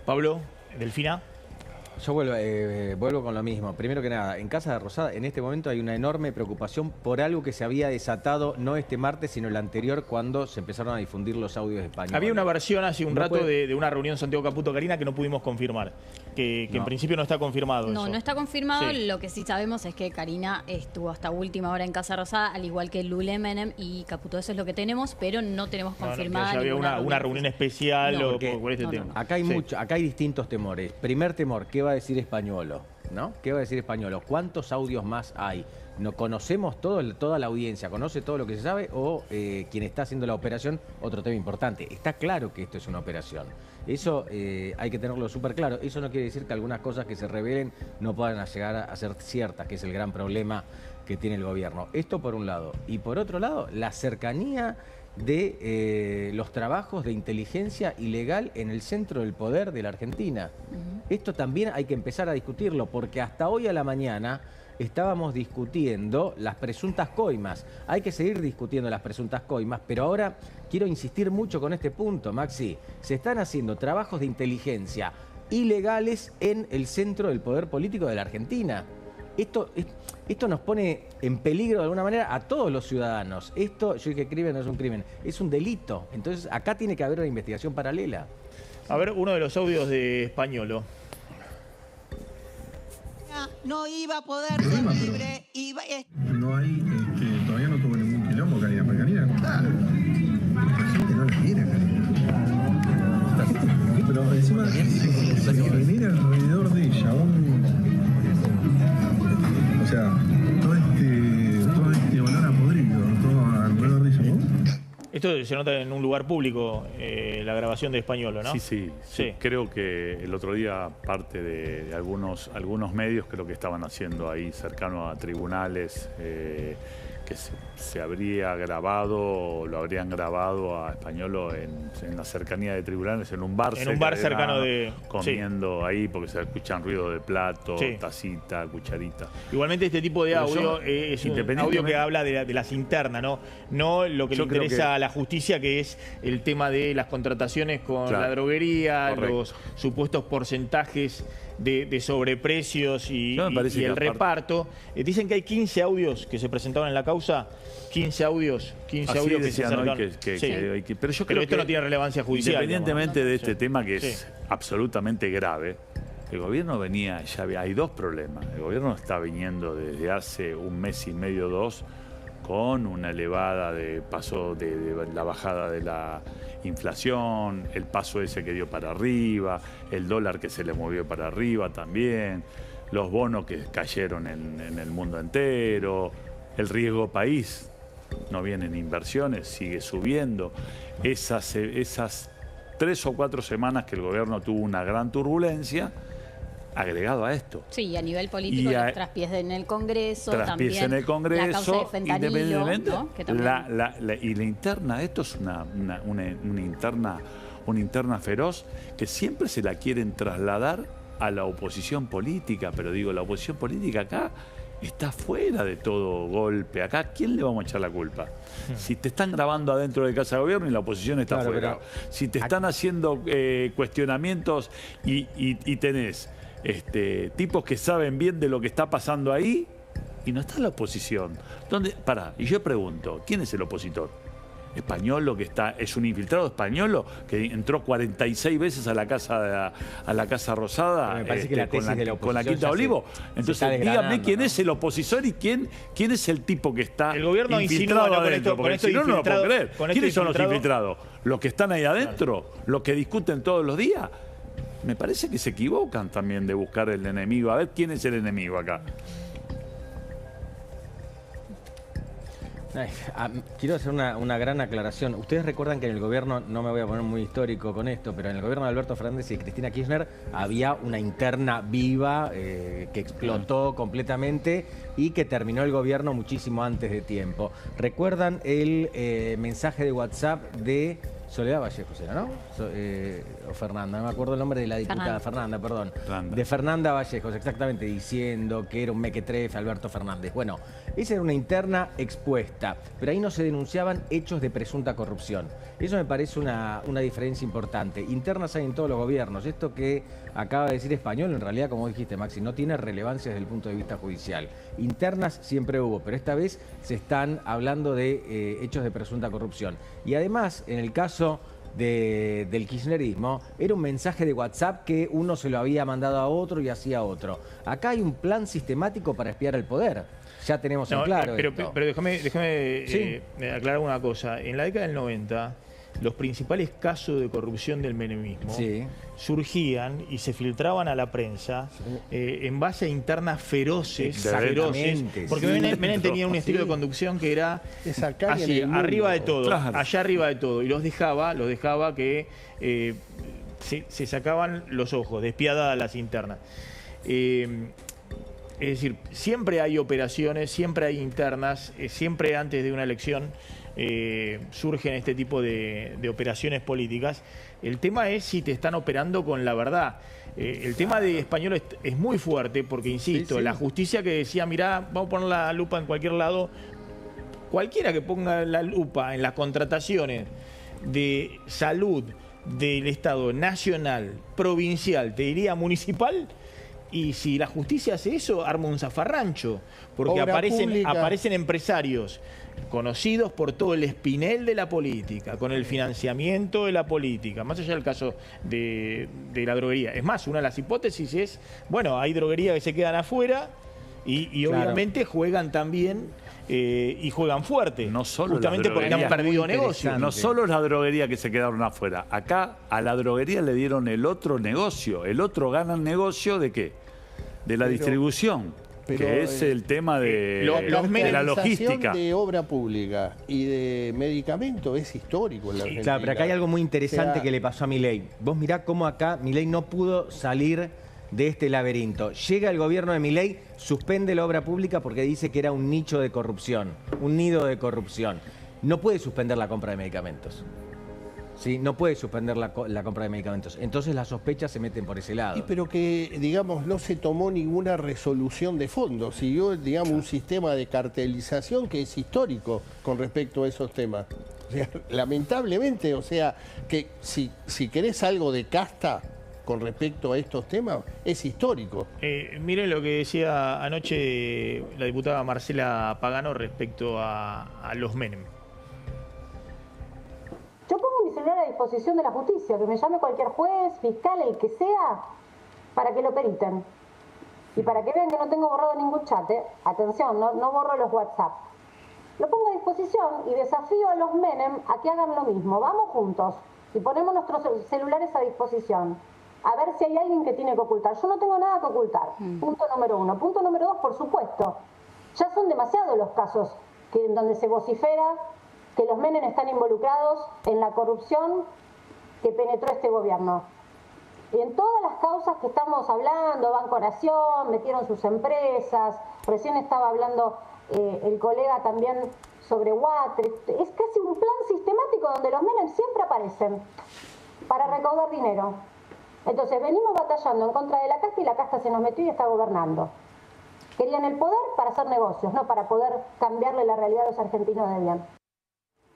Pablo, Delfina. Yo vuelvo con lo mismo. Primero que nada, en Casa de Rosada en este momento hay una enorme preocupación por algo que se había desatado no este martes, sino el anterior, cuando se empezaron a difundir los audios españoles. Había una versión hace un rato de una reunión Santiago Caputo Karina que no pudimos confirmar, que en principio no está confirmado. No, eso. No está confirmado. Sí. Lo que sí sabemos es que Karina estuvo hasta última hora en Casa Rosada, al igual que Lule Menem y Caputo. Eso es lo que tenemos, pero no tenemos confirmada había una reunión especial por este tema. Acá hay acá hay distintos temores. Primer temor, ¿qué va a decir Españolo? ¿No? ¿Qué va a decir Españolo? ¿Cuántos audios más hay? ¿No conocemos toda la audiencia? ¿Conoce todo lo que se sabe? ¿O quien está haciendo la operación? Otro tema importante. Está claro que esto es una operación. Eso hay que tenerlo súper claro. Eso no quiere decir que algunas cosas que se revelen no puedan llegar a ser ciertas, que es el gran problema que tiene el gobierno. Esto por un lado. Y por otro lado, la cercanía de los trabajos de inteligencia ilegal en el centro del poder de la Argentina. Esto también hay que empezar a discutirlo, porque hasta hoy a la mañana estábamos discutiendo las presuntas coimas. Hay que seguir discutiendo las presuntas coimas, pero ahora quiero insistir mucho con este punto, Maxi. Se están haciendo trabajos de inteligencia ilegales en el centro del poder político de la Argentina. Esto nos pone en peligro de alguna manera a todos los ciudadanos. Esto, yo dije crimen no es un crimen, es un delito. Entonces acá tiene que haber una investigación paralela. A ver, uno de los audios de Españolo. No iba a poder ser libre. No hay, todavía no tuvo ningún quilombo, Karina, porque Karina, la gente no la quiere, Karina. Pero encima se genera alrededor de ella o sea, todo este olor a podrido, todo alrededor de ella, ¿no? Esto se nota en un lugar público, la grabación de Españolo, ¿no? Sí. Creo que el otro día parte de algunos medios creo que estaban haciendo ahí cercano a tribunales que se habría grabado, lo habrían grabado a Españolo en la cercanía de tribunales, en un bar. En un bar cercano de... Comiendo ahí porque se escuchan ruido de plato, tacita, cucharita. Igualmente este tipo de audio es un audio que habla de las internas, no lo que le interesa a la justicia, que es el tema de las contrataciones con la droguería, los supuestos porcentajes de sobreprecios y el reparto. Dicen que hay 15 audios que se presentaron en la causa, 15 audios que se acercaron. Pero yo creo esto que no tiene relevancia judicial. Independientemente de este tema que es absolutamente grave, el gobierno venía, hay dos problemas. El gobierno está viniendo desde hace un mes y medio, 2, con una elevada de la bajada de la inflación, el paso ese que dio para arriba, el dólar que se le movió para arriba también, los bonos que cayeron en el mundo entero, el riesgo país, no vienen inversiones, sigue subiendo. Esas 3 o 4 semanas que el gobierno tuvo una gran turbulencia, agregado a esto. Sí, y a nivel político, los traspiés en el Congreso, también en el Congreso, la causa de fentanilo, ¿no? Que también... y la interna, esto es una interna feroz que siempre se la quieren trasladar a la oposición política, pero digo, la oposición política acá está fuera de todo golpe. Acá, ¿quién le vamos a echar la culpa? Si te están grabando adentro de Casa de Gobierno y la oposición está fuera. Si te están haciendo cuestionamientos y tenés tipos que saben bien de lo que está pasando ahí y no está la oposición. Y yo pregunto, ¿quién es el opositor? Españolo, que es un infiltrado españolo que entró 46 veces a la Casa Rosada, me parece que la tesis de la con la Quinta Olivo. Entonces, dígame quién es el opositor y quién es el tipo que está el gobierno infiltrado adentro. Porque si no, no lo puedo creer. ¿Quiénes son los infiltrados? ¿Los que están ahí adentro? ¿Los que discuten todos los días? Me parece que se equivocan también de buscar el enemigo. A ver, ¿quién es el enemigo acá? Quiero hacer una gran aclaración. Ustedes recuerdan que en el gobierno, no me voy a poner muy histórico con esto, pero en el gobierno de Alberto Fernández y Cristina Kirchner había una interna viva que explotó completamente y que terminó el gobierno muchísimo antes de tiempo. ¿Recuerdan el mensaje de WhatsApp de Soledad Vallejos, era, ¿no? O Fernanda, no me acuerdo el nombre de la diputada. Fernanda, perdón. De Fernanda Vallejos, exactamente, diciendo que era un mequetrefe Alberto Fernández. Bueno, esa era una interna expuesta, pero ahí no se denunciaban hechos de presunta corrupción. Eso me parece una diferencia importante. Internas hay en todos los gobiernos. Esto que acaba de decir Español, en realidad, como dijiste, Maxi, no tiene relevancia desde el punto de vista judicial. Internas siempre hubo, pero esta vez se están hablando de hechos de presunta corrupción. Y además, en el caso del kirchnerismo, era un mensaje de WhatsApp que uno se lo había mandado a otro y hacía otro. Acá hay un plan sistemático para espiar el poder. Ya tenemos en claro esto. Pero déjame aclarar una cosa. En la década del 90, los principales casos de corrupción del menemismo surgían y se filtraban a la prensa en base a internas feroces, porque Menem tenía un estilo de conducción que era así, arriba de todo, allá arriba de todo, y los dejaba que se sacaban los ojos, despiadadas las internas. Es decir, siempre hay operaciones, siempre hay internas, siempre antes de una elección surgen este tipo de operaciones políticas. El tema es si te están operando con la verdad. El tema de Español es muy fuerte porque, insisto, la justicia que decía, mirá, vamos a poner la lupa en cualquier lado. Cualquiera que ponga la lupa en las contrataciones de salud del Estado nacional, provincial, te diría municipal, y si la justicia hace eso, arma un zafarrancho, porque aparecen empresarios conocidos por todo el espinel de la política, con el financiamiento de la política, más allá del caso de la droguería. Es más, una de las hipótesis es, bueno, hay droguerías que se quedan afuera y obviamente juegan también y juegan fuerte, no solo justamente porque han perdido negocio. No solo es la droguería que se quedaron afuera, acá a la droguería le dieron el otro negocio, el otro gana el negocio ¿de qué? De la distribución. Que es el tema de la logística. De obra pública y de medicamento es histórico en la Argentina. Claro, pero acá hay algo muy interesante que le pasó a Milei. Vos mirá cómo acá Milei no pudo salir de este laberinto. Llega el gobierno de Milei, suspende la obra pública porque dice que era un nicho de corrupción, un nido de corrupción. No puede suspender la compra de medicamentos. ¿Sí? No puede suspender la compra de medicamentos. Entonces las sospechas se meten por ese lado. Pero que, digamos, no se tomó ninguna resolución de fondo. Siguió, digamos, un sistema de cartelización que es histórico con respecto a esos temas. O sea, lamentablemente, o sea, que si querés algo de casta con respecto a estos temas, es histórico. Miren lo que decía anoche la diputada Marcela Pagano respecto a los Menem. Yo pongo mi celular a disposición de la justicia, que me llame cualquier juez, fiscal, el que sea, para que lo periten. Y para que vean que no tengo borrado ningún chat, atención, no borro los WhatsApp. Lo pongo a disposición y desafío a los Menem a que hagan lo mismo. Vamos juntos y ponemos nuestros celulares a disposición. A ver si hay alguien que tiene que ocultar. Yo no tengo nada que ocultar. Punto número 1. Punto número 2, por supuesto. Ya son demasiados los casos en donde se vocifera que los Menem están involucrados en la corrupción que penetró este gobierno. Y en todas las causas que estamos hablando, Banco Nación, metieron sus empresas, recién estaba hablando el colega también sobre Water, es casi un plan sistemático donde los Menem siempre aparecen para recaudar dinero. Entonces venimos batallando en contra de la casta y la casta se nos metió y está gobernando. Querían el poder para hacer negocios, no para poder cambiarle la realidad a los argentinos de bien.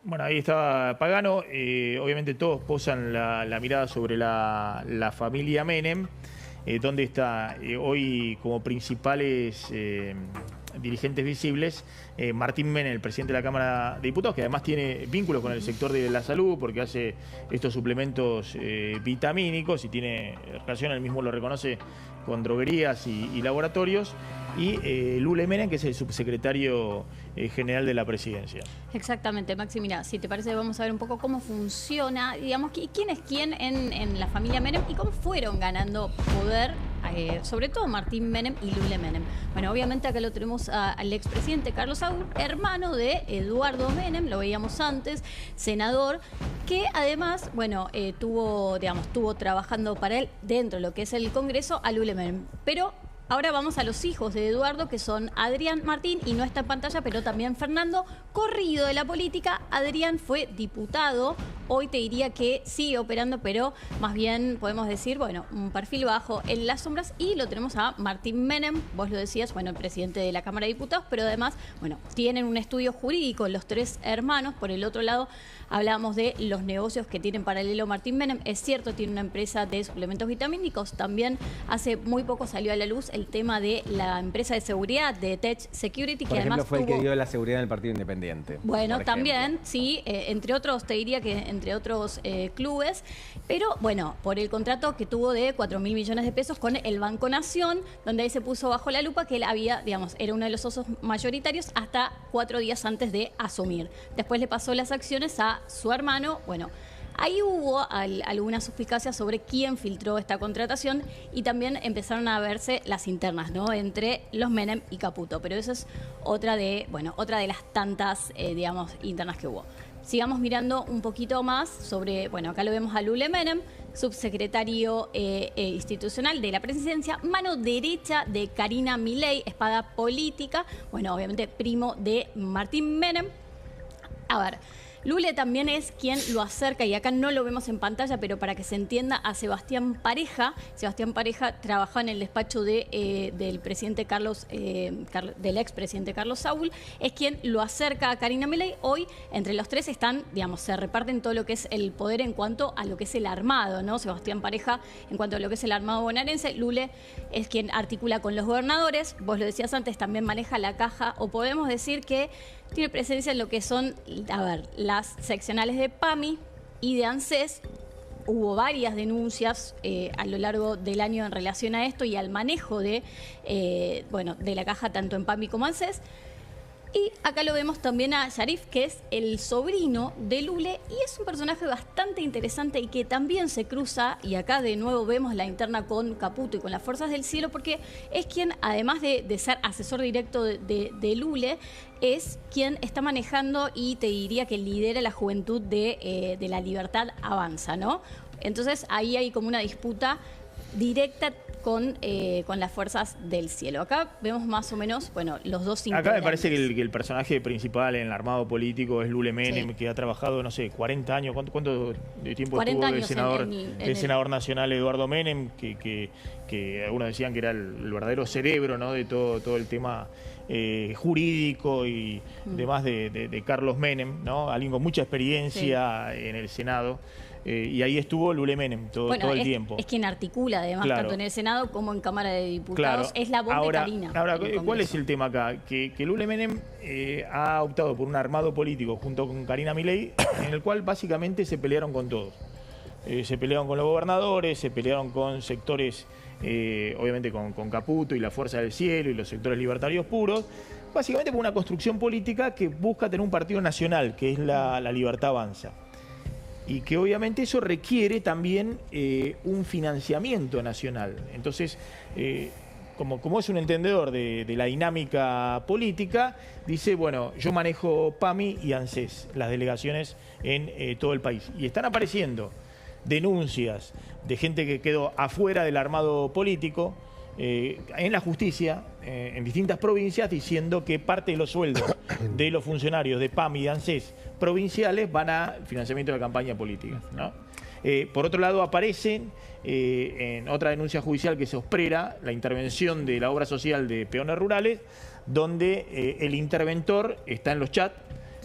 Bueno, ahí estaba Pagano. Obviamente todos posan la mirada sobre la familia Menem, donde está hoy como principales dirigentes visibles Martín Menem, el presidente de la Cámara de Diputados, que además tiene vínculos con el sector de la salud porque hace estos suplementos vitamínicos y tiene relación, él mismo lo reconoce, con droguerías y laboratorios, y Lule Menem, que es el subsecretario general de la presidencia. Exactamente, Maxi, mira, si te parece vamos a ver un poco cómo funciona, digamos, quién es quién en la familia Menem y cómo fueron ganando poder, sobre todo Martín Menem y Lule Menem. Bueno, obviamente acá lo tenemos al expresidente Carlos Saúl, hermano de Eduardo Menem, lo veíamos antes, senador, que además, bueno, tuvo trabajando para él dentro de lo que es el Congreso a Lule Menem. Pero ahora vamos a los hijos de Eduardo, que son Adrián Martín, y no está en pantalla, pero también Fernando, corrido de la política. Adrián fue diputado, hoy te diría que sigue operando, pero más bien podemos decir, bueno, un perfil bajo en las sombras. Y lo tenemos a Martín Menem, vos lo decías, bueno, el presidente de la Cámara de Diputados, pero además, bueno, tienen un estudio jurídico los tres hermanos. Por el otro lado, hablábamos de los negocios que tienen paralelo Martín Menem. Es cierto, tiene una empresa de suplementos vitamínicos. También hace muy poco salió a la luz el tema de la empresa de seguridad de Tech Security, por que ejemplo, además fue el que dio la seguridad en el Partido Independiente. Bueno, también, sí, entre otros, te diría que entre otros clubes, pero bueno, por el contrato que tuvo de 4.000 millones de pesos con el Banco Nación, donde ahí se puso bajo la lupa que él había, digamos, era uno de los socios mayoritarios hasta 4 días antes de asumir. Después le pasó las acciones a su hermano. Bueno, ahí hubo algunas suspicacias sobre quién filtró esta contratación y también empezaron a verse las internas, ¿no?, entre los Menem y Caputo. Pero eso es otra de las tantas, digamos, internas que hubo. Sigamos mirando un poquito más sobre, bueno, acá lo vemos a Lule Menem, subsecretario institucional de la presidencia, mano derecha de Karina Milei, espada política, bueno, obviamente primo de Martín Menem. A ver, Lule también es quien lo acerca, y acá no lo vemos en pantalla, pero para que se entienda, a Sebastián Pareja. Sebastián Pareja trabajaba en el despacho del presidente del expresidente Carlos Saúl, es quien lo acerca a Karina Milei. Hoy, entre los tres están, digamos, se reparten todo lo que es el poder en cuanto a lo que es el armado, ¿no? Sebastián Pareja en cuanto a lo que es el armado bonaerense, Lule es quien articula con los gobernadores, vos lo decías antes, también maneja la caja, o podemos decir que tiene presencia en lo que son, a ver, las seccionales de PAMI y de ANSES. Hubo varias denuncias a lo largo del año en relación a esto y al manejo de la caja tanto en PAMI como ANSES. Y acá lo vemos también a Sharif, que es el sobrino de Lule, y es un personaje bastante interesante y que también se cruza, y acá de nuevo vemos la interna con Caputo y con las Fuerzas del Cielo, porque es quien, además de ser asesor directo de Lule, es quien está manejando y te diría que lidera la juventud de La Libertad Avanza, ¿no? Entonces ahí hay como una disputa directa con las Fuerzas del Cielo. Acá vemos más o menos, bueno, los dos integrantes. Acá me parece que el personaje principal en el armado político es Lule Menem, que ha trabajado, no sé, 40 años. ¿Cuánto de tiempo estuvo el senador nacional Eduardo Menem? Que algunos decían que era el verdadero cerebro, ¿no?, de todo el tema jurídico y demás de Carlos Menem, ¿no? Alguien con mucha experiencia en el Senado. Y ahí estuvo Lule Menem todo el tiempo. Es quien articula, además, tanto en el Senado como en Cámara de Diputados. Es la voz de Karina. Ahora, ¿cuál es el tema acá? Que Lule Menem ha optado por un armado político junto con Karina Milei, en el cual básicamente se pelearon con todos. Se pelearon con los gobernadores, se pelearon con sectores, obviamente con Caputo y la Fuerza del Cielo y los sectores libertarios puros, básicamente por una construcción política que busca tener un partido nacional, que es la Libertad Avanza. Y que obviamente eso requiere también un financiamiento nacional. Entonces, como es un entendedor de la dinámica política, dice, bueno, yo manejo PAMI y ANSES, las delegaciones en todo el país. Y están apareciendo denuncias de gente que quedó afuera del armado político, en la justicia, en distintas provincias, diciendo que parte de los sueldos de los funcionarios de PAMI y ANSES provinciales van a financiamiento de campaña política, ¿no? Por otro lado, aparecen en otra denuncia judicial que se osprera la intervención de la obra social de peones rurales, donde el interventor está en los chats,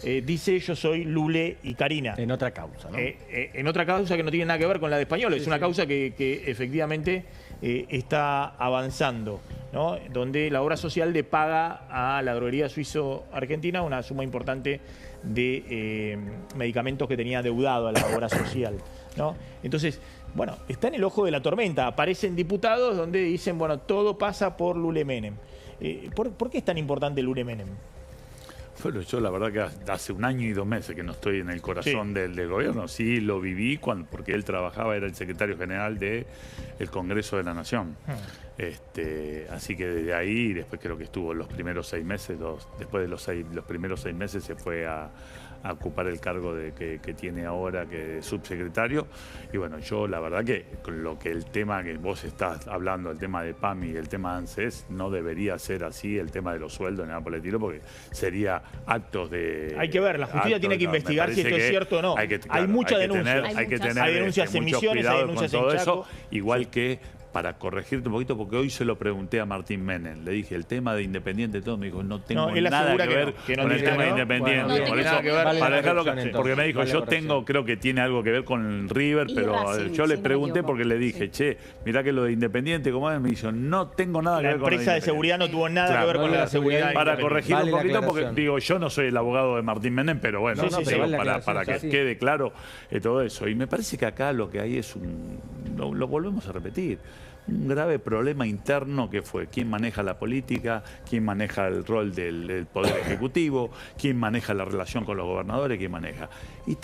dice yo soy Lule y Karina. En otra causa, ¿no? En otra causa que no tiene nada que ver con la de Español, es una causa que efectivamente está avanzando, ¿no? Donde la obra social le paga a la droguería suizo-argentina una suma importante de medicamentos que tenía deudado a la obra social, ¿no? Entonces, bueno, está en el ojo de la tormenta. Aparecen diputados donde dicen, bueno, todo pasa por Lule Menem. ¿Por qué es tan importante Lule Menem? Bueno, yo la verdad que hace 1 año y 2 meses que no estoy en el corazón del gobierno. Sí, lo viví porque él trabajaba, era el secretario general del Congreso de la Nación. Así que desde ahí, después creo que estuvo los primeros 6 meses, después de los primeros 6 meses se fue a ocupar el cargo que tiene ahora, que es subsecretario. Y bueno, yo la verdad que con el tema que vos estás hablando, el tema de PAMI y el tema de ANSES, no debería ser así el tema de los sueldos ni nada por el estilo, porque sería actos de... Hay que ver, la justicia tiene que investigar si esto es cierto o no. Hay mucha denuncia. Hay denuncias en Misiones, hay denuncias en Chaco. Igual que... Para corregirte un poquito, porque hoy se lo pregunté a Martín Menem. Le dije, el tema de Independiente, todo, me dijo, no tengo nada que ver con el tema de Independiente. Por eso, para dejarlo, porque me dijo, yo creo que tiene algo que ver con River, pero yo le pregunté porque le dije, che, mirá que lo de Independiente, ¿cómo es? Me dijo, no tengo nada que ver con la empresa de seguridad no tuvo nada que ver con la seguridad. Para corregir un poquito, porque digo, yo no soy el abogado de Martín Menem, pero bueno, para que quede claro todo eso. Y me parece que acá lo que hay es lo volvemos a repetir, un grave problema interno que fue quién maneja la política, quién maneja el rol del Poder Ejecutivo, quién maneja la relación con los gobernadores, quién maneja. Y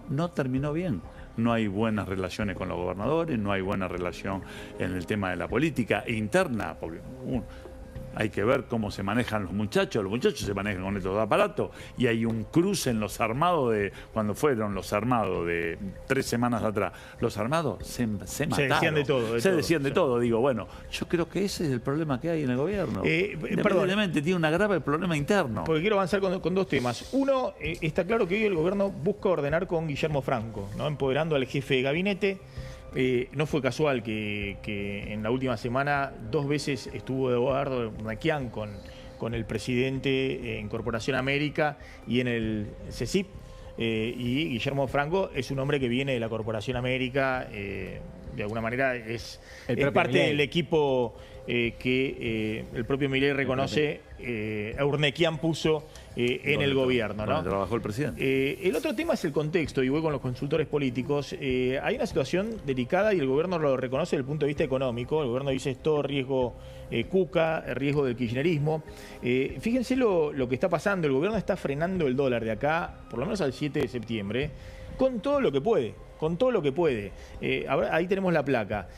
no terminó bien. No hay buenas relaciones con los gobernadores, no hay buena relación en el tema de la política interna. Porque hay que ver cómo se manejan los muchachos se manejan con estos aparatos, y hay un cruce en los armados cuando fueron los armados de 3 semanas atrás, los armados se mataron. Se decían de todo. Se decían de todo, digo, bueno, yo creo que ese es el problema que hay en el gobierno. Probablemente tiene un grave problema interno. Porque quiero avanzar con dos temas. Uno, está claro que hoy el gobierno busca ordenar con Guillermo Franco, ¿no? Empoderando al jefe de gabinete. No fue casual que en la última semana 2 veces estuvo Eduardo Urnequian con el presidente en Corporación América y en el CECIP. Y Guillermo Franco es un hombre que viene de la Corporación América, de alguna manera es parte del equipo que el propio Milei reconoce, Urnequian puso en el gobierno, ¿no? Trabajó el presidente. El otro tema es el contexto, y voy con los consultores políticos. Hay una situación delicada y el gobierno lo reconoce desde el punto de vista económico. El gobierno dice esto, riesgo Cuca, riesgo del kirchnerismo. Fíjense lo que está pasando. El gobierno está frenando el dólar de acá, por lo menos al 7 de septiembre, con todo lo que puede. Con todo lo que puede. Ahí tenemos la placa.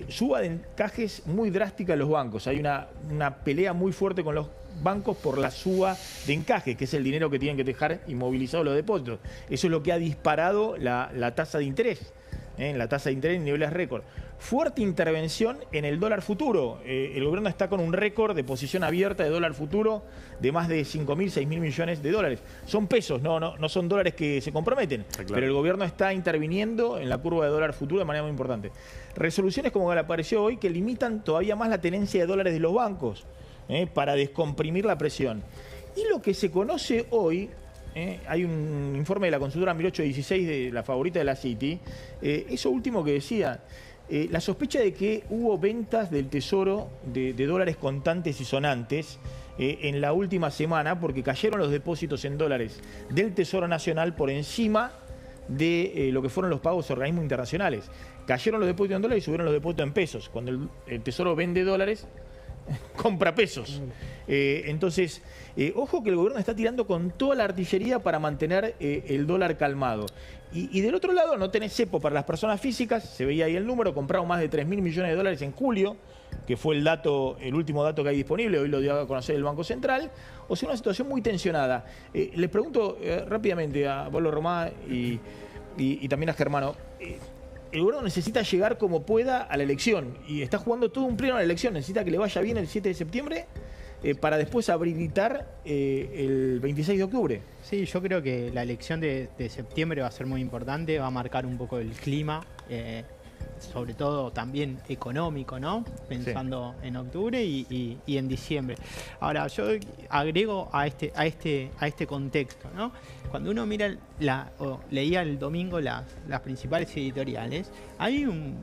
Suba de encajes muy drástica en los bancos. Hay una pelea muy fuerte con los bancos por la suba de encajes, que es el dinero que tienen que dejar inmovilizados los depósitos. Eso es lo que ha disparado la tasa de interés. La tasa de interés en niveles récord. Fuerte intervención en el dólar futuro. El gobierno está con un récord de posición abierta de dólar futuro de más de 5.000, 6.000 millones de dólares. Son pesos, no son dólares que se comprometen. Claro. Pero el gobierno está interviniendo en la curva de dólar futuro de manera muy importante. Resoluciones como la apareció hoy que limitan todavía más la tenencia de dólares de los bancos para descomprimir la presión. Y lo que se conoce hoy... hay un informe de la consultora 1816 de la favorita de la City, eso último que decía, la sospecha de que hubo ventas del Tesoro de dólares contantes y sonantes en la última semana porque cayeron los depósitos en dólares del Tesoro Nacional por encima de lo que fueron los pagos a organismos internacionales. Cayeron los depósitos en dólares y subieron los depósitos en pesos. Cuando el Tesoro vende dólares, compra pesos. Entonces, ojo que el gobierno está tirando con toda la artillería para mantener el dólar calmado. Y del otro lado no tenés cepo para las personas físicas, se veía ahí el número, compraron más de 3.000 millones de dólares en julio, que fue el último dato que hay disponible, hoy lo dio a conocer el Banco Central. O sea, una situación muy tensionada. Les pregunto rápidamente a Pablo Romá y también a Germano, el gobierno necesita llegar como pueda a la elección y está jugando todo un pleno a la elección. Necesita que le vaya bien el 7 de septiembre para después habilitar el 26 de octubre. Sí, yo creo que la elección de septiembre va a ser muy importante, va a marcar un poco el clima, sobre todo también económico, ¿no? Pensando en octubre y en diciembre. Ahora, yo agrego a este contexto, ¿no? Cuando uno mira leía el domingo las principales editoriales, hay un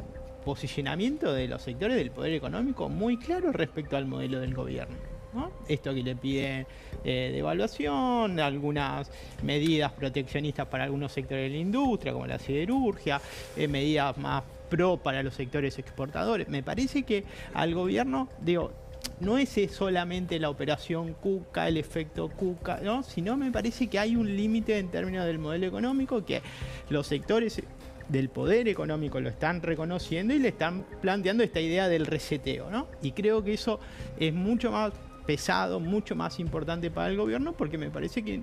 posicionamiento de los sectores del poder económico muy claro respecto al modelo del gobierno, ¿no? Esto que le piden devaluación, algunas medidas proteccionistas para algunos sectores de la industria, como la siderurgia, medidas más pro para los sectores exportadores. Me parece que al gobierno, no es solamente la operación Cuca, el efecto Cuca, ¿no? Sino me parece que hay un límite en términos del modelo económico que los sectores del poder económico lo están reconociendo y le están planteando esta idea del reseteo, ¿no? Y creo que eso es mucho más pesado, mucho más importante para el gobierno, porque me parece que,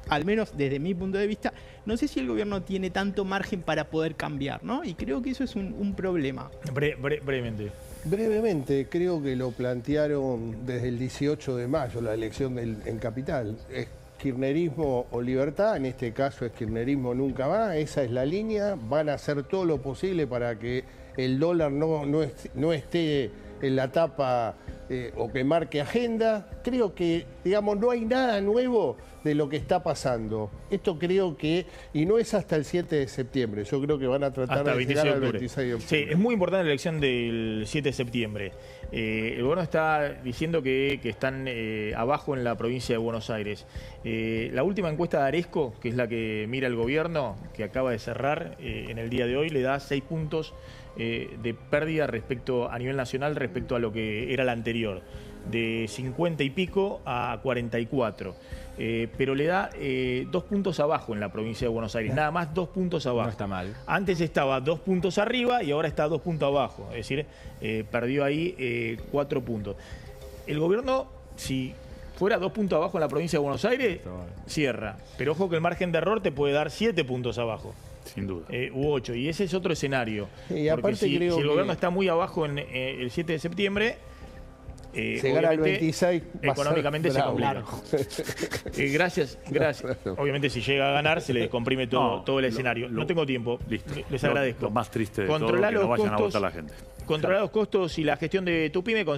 al menos desde mi punto de vista, no sé si el gobierno tiene tanto margen para poder cambiar, ¿no? Y creo que eso es un problema. Brevemente. Brevemente, creo que lo plantearon desde el 18 de mayo, la elección en Capital. Es kirchnerismo o libertad, en este caso es kirchnerismo nunca más, esa es la línea, van a hacer todo lo posible para que el dólar no esté en la tapa o que marque agenda. Creo que, no hay nada nuevo de lo que está pasando. Esto creo que, y no es hasta el 7 de septiembre, yo creo que van a tratar de llegar al 26 de octubre. Sí, es muy importante la elección del 7 de septiembre. El gobierno está diciendo que están abajo en la provincia de Buenos Aires. La última encuesta de Aresco, que es la que mira el gobierno, que acaba de cerrar en el día de hoy, le da 6 puntos de pérdida a nivel nacional respecto a lo que era la anterior, de 50 y pico a 44. Pero le da 2 puntos abajo en la provincia de Buenos Aires, nada más 2 puntos abajo. No está mal. Antes estaba 2 puntos arriba y ahora está 2 puntos abajo, es decir, perdió ahí 4 puntos. El gobierno si fuera 2 puntos abajo en la provincia de Buenos Aires, cierra. Pero ojo que el margen de error te puede dar 7 puntos abajo. Sin duda. U 8. Y ese es otro escenario. Y aparte si creo el que gobierno está muy abajo en el 7 de septiembre, llegar al 26 económicamente se complica. Gracias. Obviamente si llega a ganar se le descomprime todo el escenario. No tengo tiempo. Listo. Les agradezco. Lo más triste de Controlar todo, que no los vayan a costos, votar la gente. Controlar los costos y la gestión de tu pyme.